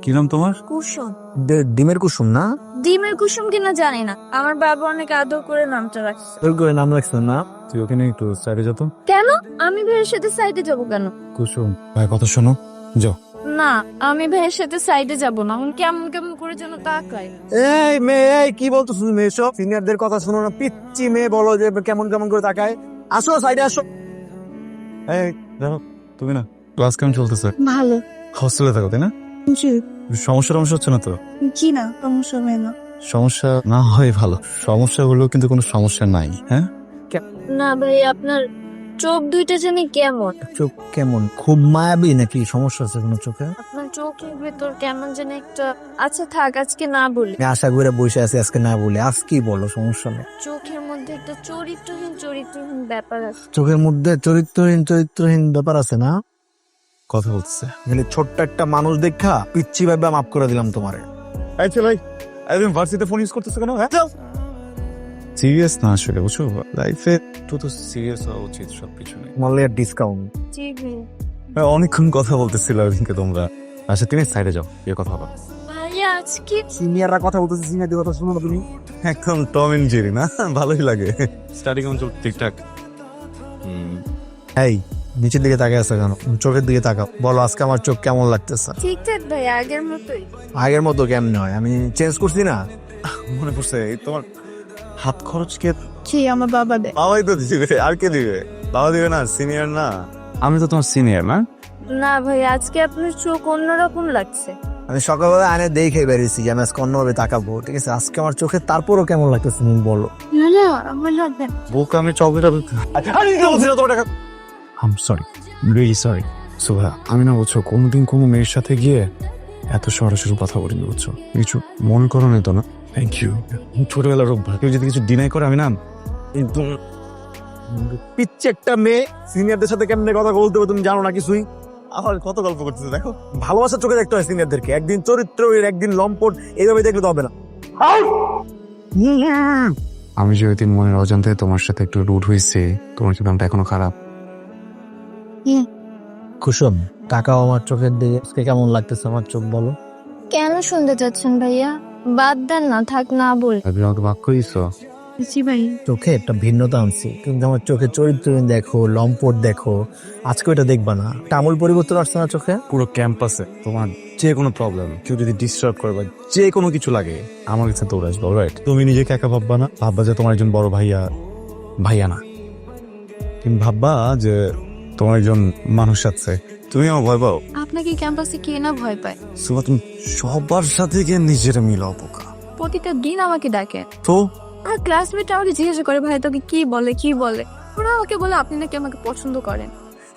কি নাম তোমার? কুসুম। ডিমের কুসুম না? ডিমের কুসুম কিনা জানি না, আমার বাবা অনেক আদর করে নামটা রাখছে। তোর করে নাম রাখছেন না? তুই ওখানে একটু সাইডে যত। কেন? আমি ভাইয়ের সাথে সাইডে যাব কেন? কুসুম ভাই কথা শোনো, যাও। না, আমি ভাইয়ের সাথে সাইডে যাব না, উনি কেমন কেমন করে যেন তাকায়। এই মেয়ে, এই কি বলতো শুনি মেয়ে, সব সিনিয়রদের কথা শুনো না, পিচ্চি মেয়ে বলো যে কেমন কেমন করে তাকায়। আসো সাইডে আসো। এই দেখো, তুমি না ক্লাস কেমন চলতেছে? ভালো। হস্টেলে থাকো তাই না? জি। সমস্যা হচ্ছে না তো? কি না সমস্যা হয় না। সমস্যা না হয় ভালো, সমস্যা হলেও কিন্তু কোনো সমস্যা নাই। হ্যাঁ, না ভাই, আপনার চোখ দুইটা জানি কেমন। চোখ কেমন? খুব মায়াবী নাকি? সমস্যা আছে কোনো চোখে? আপনার চোখের ভেতর কেমন যেন একটা। আচ্ছা থাক, আজকে না বলি। আমি আশা করে বসে আছি, আজকে না বলে আজ কি বলো, সমস্যা নেই। চোখের মধ্যে একটা চরিত্রহীন ব্যাপার আছে। চোখের মধ্যে চরিত্রহীন ব্যাপার আছে না? কথা বলতেছে। মানে ছোট্ট একটা মানুষ দেখা পিচ্চি ভাবে মাফ করে দিলাম তোমারে। এই চল, একদম ভার্সিটিতে ফোন ইউজ করতেছে কেন? হ্যাঁ, সিরিয়াস না আসলে, বুঝছো, লাইফে তো সিরিয়াস হওয়া উচিত সবকিছু নিয়ে। জি ভাই। অনেকক্ষণ কথা বলতেছিল ওইদিনকে তোমরা। আচ্ছা তুমি সাইডে যাও, এর কথা বলো। ভাইয়া আজকে সিনিয়ররা কথা বলতেছে, সিনিয়রদের কথা শুনো না তুমি? একদম টম এন্ড জেরি না? ভালোই লাগে। স্টাডি কেমন চল? ঠিকঠাক। এই নিচের দিকে তাকিয়ে আছে কেন? চোখের দিকে তাকাও, বলো আজকে আমার চোখ কেমন লাগতেছে? ঠিকঠাক ভাই, আগের মতোই। আগের মতো কেমন হয়? আমি চেঞ্জ করছি না? মনে পড়ছে, এই তোমার হাত খরচ কে? কি আমার বাবা দেয়? বাবাই তো দিবে, আর কে দিবে? বাবা দিবে না? সিনিয়র না? আমি তো তোমার সিনিয়র না? না ভাই, আজকে আপনার চোখ অন্যরকম লাগছে। আমি সকালবেলা আয়না দেখে বেরিয়েছি যে আমি আজকে অন্যভাবে তাকাবো, ঠিক আছে? আজকে আমার চোখে তারপরও কেমন লাগতেছে তুমি বলো। না আমার লাগবে না। বুক আমি চকলেট আম সরি, রিয়েলি সরি সোহা। আমি না বুঝছো কোনোদিন কোনো মেয়ের সাথে গিয়ে এত সরাসরি কথা বলিনি, বুঝছো? কিছু মনে করো না তো? না, থ্যাংক ইউ। ছোটবেলার অভ্যাস, কেউ যদি কিছু ডিনাই করে আমি না একদম। পিচ্ছি একটা মেয়ে সিনিয়রদের সাথে কেমনে কথা বলতে হবে তুমি জানো না কিছুই? আমার কত গল্প করতেছে দেখো। ভালোবাসার চোখে দেখতে হয় সিনিয়রদেরকে, একদিন চরিত্রহীন একদিন লম্পট এইভাবে দেখলে তো হবে না। আমি যে ওই দিন মনের অজান্তে তোমার সাথে একটু রুড হয়েছে, তোমার কি নামটা এখনো খারাপ? কুসুম তাকাও আমার চোখের দিকে, আজকে কেমন লাগতেছে আমার চোখ বলো? কেন শুনতে চাচ্ছেন ভাইয়া? বাদ দেন না, থাক না বল। ভাবি আমাকে বাক্য দিছো। জি ভাই। চোখে একটা ভিন্নতা আনছি, কিন্তু আমার চোখে চরিত্রহীন দেখো, লম্পট দেখো, আজকে ওইটা দেখবা না। একটা আমূল পরিবর্তন আসছে না চোখে। পুরো ক্যাম্পাসে তোমার যে কোনো প্রবলেম, কেউ যদি ডিস্টার্ব করে বা যে কোনো কিছু লাগে, আমার কাছে দৌড়ে আসবে, রাইট? তুমি নিজেকে একা ভাববা না, ভাববা যে তোমার একজন বড় ভাইয়া, ভাইয়া না, তুমি ভাববা যে তোমার একজন মানুষ আছে। তুমি আমার ভয় পাও? আপনাকে ক্যাম্পাসে কে না ভয় পায়? সুমা, তুমি সবার সাথে গিয়ে নিজের মিলাও পোকা। প্রতিটা দিন আমাকে ডাকে, তো আর ক্লাসমেট আমাকে জিজ্ঞাসা করে ভাই তোকে কি বলে কি বলে। ওরা আমাকে বলে আপনি নাকি আমাকে পছন্দ করেন।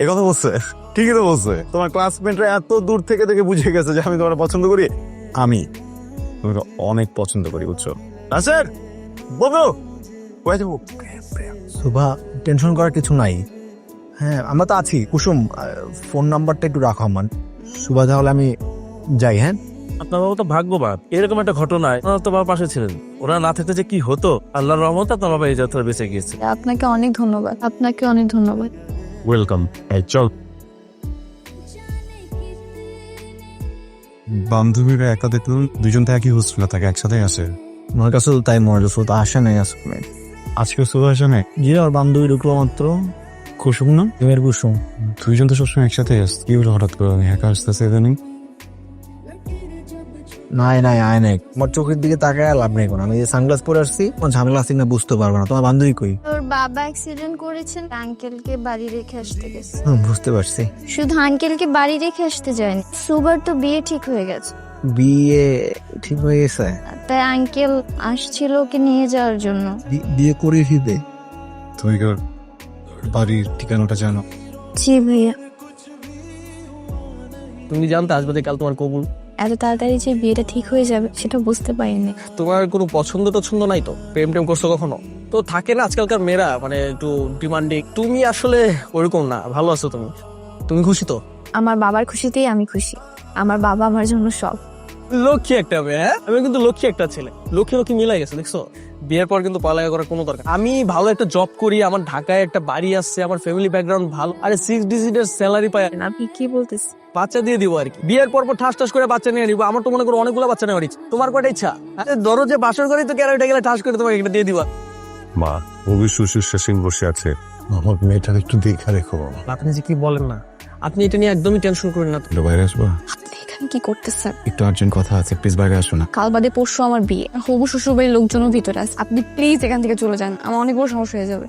এ কথা বলছে, ঠিকই তো বলছে। তোমার ক্লাসমেটরা এত দূর থেকে থেকে বুঝে গেছে যে আমি তোমার পছন্দ করি। আমি তোমাকে অনেক পছন্দ করি, বুঝছো? স্যার বলো কয়ে যাবো। সুভা, টেনশন করার কিছু নাই। হ্যাঁ আমরা তো আছি। কুসুম, ফোন নাম্বারটা একটু রাখো আমার। সুভা তাহলে আমি যাই। হ্যাঁ, আপনার বাবা তো ভাগ্যবান, এরকম একটা ঘটনায় ওনার তো বাবা পাশে ছিলেন। ওরা না থাকতে যে কি হতো, আল্লাহর রহমতে আপনার বাবা এই যাত্রা বেঁচে গিয়েছে। আপনাকে অনেক ধন্যবাদ, আপনাকে অনেক ধন্যবাদ। ওয়েলকাম। এই চল। বান্ধবীরা একা দেখলাম, দুজন তো একই হোস্টেলে থাকে, একসাথে আসে। আমার কাছে তো তাই মনে হচ্ছে, তো আসে নাই আজকে। আজকে শুভ আসে না? জি, আমার বান্ধবী ঢুকলো মাত্র। কুসুম না? ডিমের কুসুম। দুইজন তো সবসময় একসাথে আসে, কি হলো হঠাৎ করে আমি একা আসতেছে ইদানিং? নাই আয় নাই, আমার চোখের দিকে তাকায় লাভ নেই কোনো। আমি যে সানগ্লাস পরে আসছি, আমার ঝামেলা আছে না বুঝতে পারবো না। তোমার বান্ধবী কই? তোর বাবা অ্যাক্সিডেন্ট করেছেন, আঙ্কেলকে বাড়ি রেখে আসতে গেছে। বুঝতে পারছি। শুধু আঙ্কেলকে বাড়ি রেখে আসতে যায়নি, সুবার তো বিয়ে ঠিক হয়ে গেছে, বিয়ে ঠিক হয়ে গেছে? তাই আঙ্কেল আসছিল ওকে নিয়ে যাওয়ার জন্য। বিয়ে করিয়ে দিবে? তুমি কি ওর বাড়ির ঠিকানাটা জানো? জি ভাইয়া। তুমি জানতে আসবে যে কাল তোমার কবুল। এত তাড়াতাড়ি যে বিয়েটা ঠিক হয়ে যাবে সেটা বুঝতে পারিনি। তোমার কোনো পছন্দ টছন্দ নাই তো? প্রেম টেম করছো কখনো? তো থাকে না আজকালকার মেয়েরা, মানে একটু ডিমান্ডিং। তুমি আসলে ওরকম না, ভালো আছো তুমি? তুমি খুশি তো? আমার বাবার খুশিতেই আমি খুশি, আমার বাবা আমার জন্য সব। লক্ষ্মী একটা মেয়ে, হ্যাঁ? আমি কিন্তু লক্ষ্মী একটা ছেলে, লক্ষ্মী লক্ষ্মী মিলাই গেছে, দেখছো? বিয়ের পর কিন্তু পড়ালেখা করার কোনো দরকার নেই। আমি ভালো একটা জব করি, আমার ঢাকায় একটা বাড়ি আছে, আমার ফ্যামিলি ব্যাকগ্রাউন্ড ভালো, আরে 6 ডিজিটের স্যালারি পাই, আপনি কি বলতেছেন? বাচ্চা দিয়ে দিব আর কি। বিয়ের পর ঠাস ঠাস করে বাচ্চা নিয়ে নিবো। আমার তো মনে করো অনেকগুলো বাচ্চা নেওয়ার ইচ্ছা। তোমার কয়টা ইচ্ছা? আরে ধরো যে বাসর করে তো ক্যারেটে গেলে ঠাস করে তোমাকে একটা দিয়ে দিবা। মা অভি শ্বশুর শাসিন বসে আছে, আমার মেয়েটার একটু দেখা রেখো বাবা। আপনি যে কি বলেন না, আপনি এটা নিয়ে একদমই টেনশন করেন না। একটু বাইরে আসবা? আপনি এখানে কি করতেছেন? একটু আর্জেন্ট কথা আছে, প্লিজ বাইরে আসো না। কাল বাদে পরশু আমার বিয়ে, হবু শ্বশুর বাড়ির লোকজনও ভিতরে আছে। আপনি প্লিজ এখান থেকে চলে যান, আমার অনেক বড় সমস্যা হয়ে যাবে।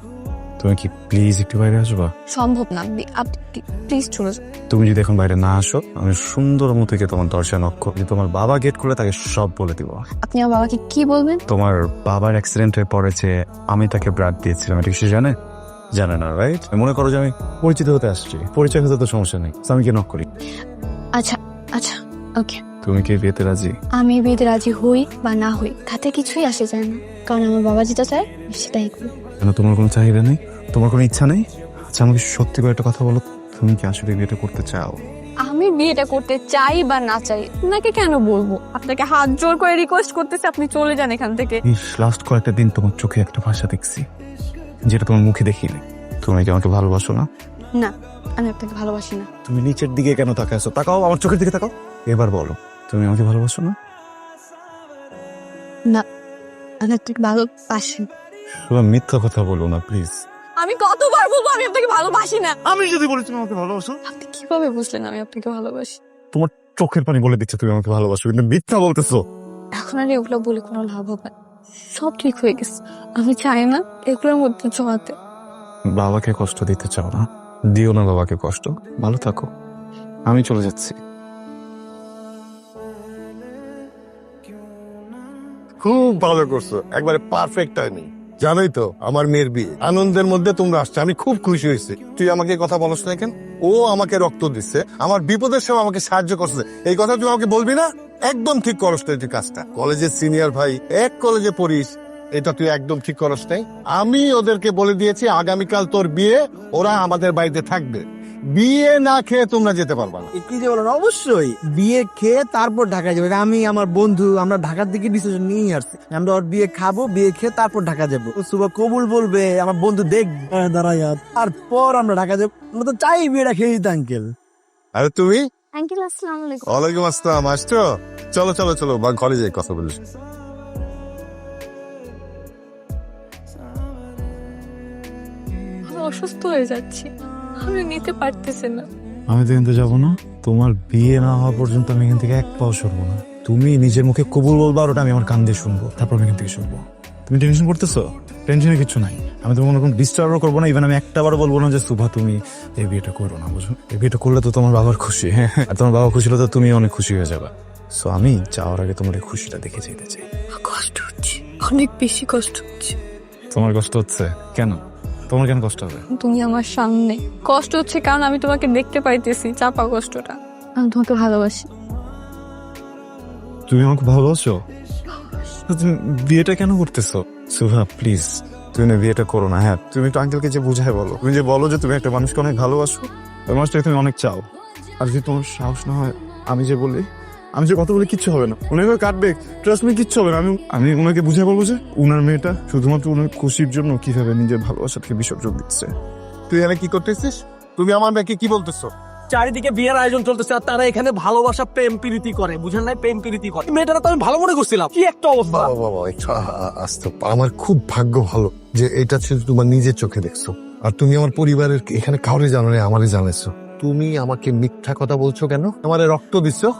তুমি কি প্লিজ একটু বাইরে আসবা? সম্ভব না, আপনি প্লিজ চলে যান। তুমি যদি এখন বাইরে না আসো, আমি সুন্দর মতো তোমার দরজা নক করে তোমার বাবা গেট খুলে তাকে সব বলে দিব। আপনি আমার বাবাকে কি বলবেন? তোমার বাবার অ্যাক্সিডেন্ট হয়ে পড়েছে, আমি তাকে ব্লাড দিয়েছিলাম, এটা সে জানে? জানে না, রাইট? মনে করো যে আমি পরিচিত হতে আসছি, পরিচয় হতে তো সমস্যা নেই, তো আমি কি নক করি? আচ্ছা আচ্ছা, ওকে। তুমি কি বিয়েতে রাজি? আমি বিয়েতে রাজি হই বা না হই তাতে কিছুই আসে যায় না, কারণ আমার বাবা যেটা চায় আমি সেটাই করি। কেন, তোমার কোনো চাহিদা নেই? তোমার কোনো ইচ্ছা নেই? আচ্ছা আমাকে সত্যি করে একটা কথা বলো, তুমি কি আসলে বিয়েটা করতে চাও? আমি বিয়েটা করতে চাই বা না চাই আপনাকে কেন বলবো? আপনাকে হাত জোর করে রিকোয়েস্ট করতেছি, আপনি চলে যান এখান থেকে। লাস্ট কয়েকটা দিন তোমার চোখে একটা ভাষা দেখছি, যেটা তোমার মুখে দেখিনি। তুমি কি আমাকে ভালোবাসো না? না, আমি আপনাকে ভালোবাসি না। তুমি নিচের দিকে কেন তাকাইছো? তাকাও, আমার চোখের দিকে তাকাও। এবার বলো, তুমি আমাকে ভালোবাসো না? না, আমি আপনাকে ভালোবাসি না। শুধু মিথ্যা কথা বলো না প্লিজ। আমি কতবার বলবো আমি আপনাকে ভালোবাসি না? আমি যদি বলি তুমি আমাকে ভালোবাসো, আপনি কিভাবে বুঝলেন আমি আপনাকে ভালোবাসি? তোমার চোখের পানি বলে দিচ্ছে তুমি আমাকে ভালোবাসো, কিন্তু মিথ্যা বলতেছো। এখন আর এগুলো বলে কোনো লাভ হবে না। সব ঠিক হয়ে গেছে, আমি চাই না এগুলোর মধ্যে জড়াতে। বাবাকে কষ্ট দিতে চাও না, দিও না বাবাকে কষ্ট। ভালো থাকো, আমি চলে যাচ্ছি। খুব ভালো করছো, একবারে পারফেক্ট টাইমিং। জানোই তো আমার মেয়ের বিয়ে, আনন্দের মধ্যে তোমরা আসছো, আমি খুব খুশি হয়েছি। তুই আমাকে কথা বলছ না কেন? ও আমাকে রক্ত দিচ্ছে, আমার বিপদের সময় আমাকে সাহায্য করছে, এই কথা তুই আমাকে বলবি না? একদম ঠিক করস তুই কাজটা। কলেজের সিনিয়র ভাই, এক কলেজে পড়িস, এটা তুই একদম ঠিক করস নাই। আমি ওদেরকে বলে দিয়েছি আগামীকাল তোর বিয়ে, ওরা আমাদের বাড়িতে থাকবে। বিয়ে না খেয়ে তোমরা যেতে পারবা না। কি যে বলেন, অবশ্যই বিয়ে খেয়ে তারপর ঢাকা যাবে। আমি আমার বন্ধু, আমরা ঢাকার দিকে ডিসিশন নিয়ে আসছি, আমরা ওর বিয়ে খাবো, বিয়ে খেয়ে তারপর ঢাকা যাবো। সুবা কবুল বলবে, আমার বন্ধু দেখ দাঁড়ায়, তারপর আমরা ঢাকা যাবো। আমরা তো চাই বিয়েটা খেয়ে দিতে আঙ্কেল। আরে তুমি? আঙ্কেল আসসালামু আলাইকুম। ওয়ালাইকুম আসসালাম, আসছো? চলো চলো চলো, বা ঘরে যাই কথা বলিস। আমি অসুস্থ হয়ে যাচ্ছি, আমি নিতে পারতেছি না। আমি তো কিন্তু যাবো না, তোমার বিয়ে না হওয়া পর্যন্ত আমি এখান থেকে এক পাও সরবো না। তুমি নিজের মুখে কবুল বলবা, আর ওটা আমি আমার কান দিয়ে শুনবো, তারপর আমি এখান থেকে সরবো। তুমি টেনশন করতেছো? টেনশনে কিছু নাই, আমি তোমার কোনো ডিস্টার্বও করবো না। ইভেন আমি একটাবার বলবো না যে সুভা তুমি এই বিয়েটা করো না, বুঝো? এই বিয়েটা করলে তো তোমার বাবার খুশি, হ্যাঁ, আর তোমার বাবা খুশি হলে তো তুমি অনেক খুশি হয়ে যাবে। সো আমি যাওয়ার আগে তোমার এই খুশিটা দেখে যেতে চাই। কষ্ট হচ্ছে, অনেক বেশি কষ্ট হচ্ছে। তোমার কষ্ট হচ্ছে কেন? তোমার কেন কষ্ট হবে? তুমি আমার সামনে, কষ্ট হচ্ছে কারণ আমি তোমাকে দেখতে পাইতেছি, চাপা কষ্টটা। আমি তোমাকে ভালোবাসি। তুমি আমাকে ভালোবাসো? তো তুমি বিয়েটা কেন করতেছো? সুভা প্লিজ, তুমি না বিয়েটা করো না। হ্যাঁ, তুমি একটু আঙ্কেলকে যে বুঝায় বলো, তুমি যে বলো যে তুমি একটা মানুষকে অনেক ভালোবাসো, ওই মানুষটাকে তুমি অনেক চাও। আর যদি তোমার সাহস না হয়, আমি যে বলি, আমি যে কথা বলি কিচ্ছু হবে না, উনি কাটবে, ট্রাস্ট মি, কিচ্ছু হবে না। আমি ওনাকে বুঝে বলবো যে উনার মেয়েটা শুধুমাত্র উনার খুশির জন্য কিভাবে নিজের ভালোবাসাকে বিসর্জন দিচ্ছে। তুই এখানে কি করতেছিস? তুমি আমার মেয়েকে কি বলতেছো? চারিদিকে বিয়ের আয়োজন চলতেছে আর তারা এখানে ভালোবাসা প্রেম প্রীতি করে, বুঝেন নাই? প্রেম প্রীতি করে। মেয়েটারা তো আমি ভালো মনে করছিলাম, কি একটা অবস্থা। বাবা বাবা, একটু আসতে, আমার খুব ভাগ্য ভালো যে এটা ছিল তোমার নিজের চোখে দেখছো, আর তুমি আমার পরিবারের এখানে কাউরে জানো না, আমারে জানাইছো। তুমি আমাকে মিথ্যা কথা বলছো কেন? আমারে রক্ত দিছো।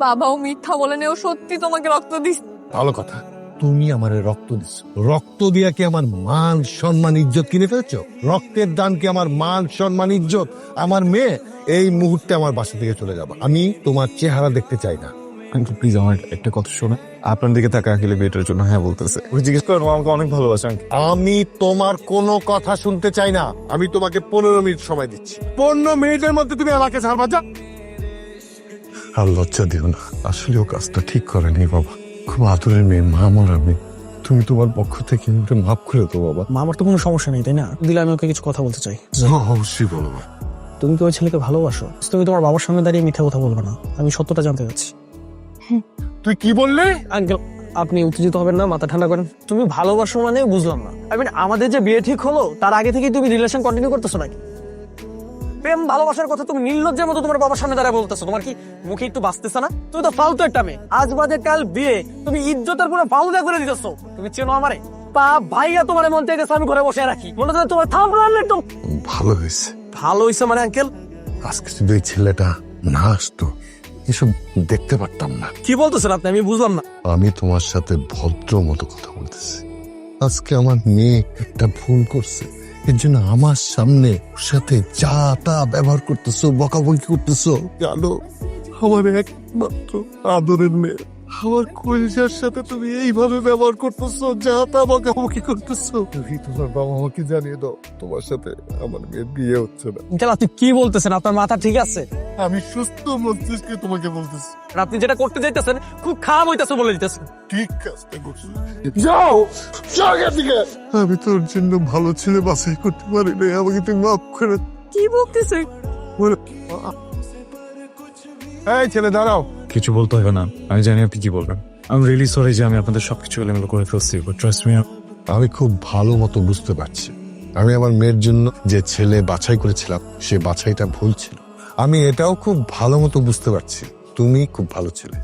বাবাও মিথ্যা বলে নেও, সত্যি তোমাকে রক্ত দিস। ভালো কথা, তুমি আমারে রক্ত দিছো। রক্ত দিয়া কি আমার মান সম্মান ইজ্জত কিনে ফেলছো? রক্তের দান কি আমার মান সম্মান ইজ্জত? আমার মেয়ে এই মুহূর্তে আমার বাসা থেকে চলে যাবে, আমি তোমার চেহারা দেখতে চাই না। আঙ্কেল প্লিজ আমার একটা কথা শোনো। আপনার দিকে তাকা, আঙ্কেল বিয়েটার জন্য হ্যাঁ বলতেছে। ওকে জিজ্ঞেস করেন, ও আমাকে অনেক ভালোবাসে। আমি তোমার কোনো কথা শুনতে চাই না, আমি তোমাকে 15 মিনিট সময় দিচ্ছি। 15 মিনিটের মধ্যে তুমি আমাকে ছাড়বা। যা। আর লজ্জা দিও না, আসলে ও কাজটা ঠিক করেনি বাবা। খুব আদরের মেয়ে, মা মরা মেয়ে, তুমি তোমার পক্ষ থেকে ওকে মাফ করে তো বাবা। মা, আমার তো কোনো সমস্যা নেই, তাই না? দিলে আমি ওকে কিছু কথা বলতে চাই। অবশ্যই বলো। তুমি কি ওই ছেলেকে ভালোবাসো? তুমি তোমার বাবার সামনে দাঁড়িয়ে মিথ্যা কথা বলবে না, আমি সত্যটা জানতে চাচ্ছি। তুই কি বললি? আঙ্কেল, আপনি উত্তেজিত হবেন না, মাথা ঠান্ডা করেন। তুমি ভালোবাসো মানে বুঝলাম না। আমাদের যে বিয়ে ঠিক হলো তার আগে থেকেই তুমি রিলেশন কন্টিনিউ করতেছো নাকি? প্রেম ভালোবাসার কথা তুমি নির্লজ্জের মতো তোমার বাবার সামনে দাঁড়ায় বলতেছো। তোমার কি মুখে একটু বাঁচতেছে না? তুমি তো ফালতু একটা মেয়ে। আজ বাদে কাল বিয়ে, তুমি ইজ্জতের পুরো ফালুদা করে দিতেছো। তুমি চেনো আমারে? পা ভাইয়া তোমার মন থেকে আমি ঘরে বসে রাখি, মনে হয় তোমার থামড়ালে একদম ভালো হয়েছে। ভালো হয়েছে মানে আঙ্কেল? আজকে যদি এই ছেলেটা না আসতো এসব দেখতে পারতাম না। কি বলতেছেন আপনি? আমি বুঝলাম না। আমি তোমার সাথে ভদ্র মতো কথা বলতেছি। আজকে আমার মেয়ে একটা ভুল করছে, এর জন্য আমার সামনে ওর সাথে যা তা ব্যবহার করতেছো, বকাবকি করতেছো। জানো, আমার একমাত্র আদরের মেয়ে, আমার কলিজার সাথে তুমি এইভাবে ব্যবহার করতেছো, যা তা বকাবকি করতেছো। তুমি তোমার বাবা মাকে জানিয়ে দাও তোমার সাথে আমার মেয়ের বিয়ে হচ্ছে না। আঙ্কেল আপনি কি বলতেছেন? আপনার মাথা ঠিক আছে? আমি সুস্থ মস্তিষ্কে তোমাকে বলতেছি, আর আপনি যেটা করতে চাইতেছেন খুব খারাপ হইতেছে বলে দিতেছেন। ঠিক কাজটা করছো। যাও, যাও এখান থেকে। আমি তোর জন্য ভালো ছেলে বাছাই করতে পারি না, আমাকে তুই মাফ করে। কি বলতেছে? এই ছেলে দাঁড়াও। কিছু বলতে হবে না, আমি জানি আপনি কি বলবেন। আমি রিয়েলি সরি যে আমি আপনাদের সবকিছু এলোমেলো করে ফেলছি, বাট ট্রাস্ট মি। আমি খুব ভালো মতো বুঝতে পারছি আমি আমার মেয়ের জন্য যে ছেলে বাছাই করেছিলাম সে বাছাইটা ভুল ছিল। আমি এটাও খুব ভালো মতো বুঝতে পারছি তুমি খুব ভালো ছেলে,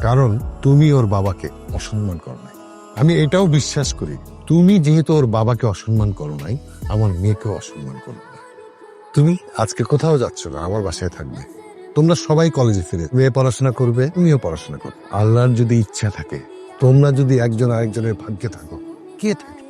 কারণ তুমি ওর বাবাকে অসম্মান করো নাই। আমি এটাও বিশ্বাস করি তুমি যেহেতু ওর বাবাকে অসম্মান করো নাই, আমার মেয়েকেও অসম্মান করো না। তুমি আজকে কোথাও যাচ্ছ না, আমার বাসায় থাকবে। তোমরা সবাই কলেজে ফিরে, মেয়ে পড়াশোনা করবে, তুমিও পড়াশোনা করবে। আল্লাহর যদি ইচ্ছা থাকে, তোমরা যদি একজন আরেকজনের ভাগ্যে থাকো, কে থাকে?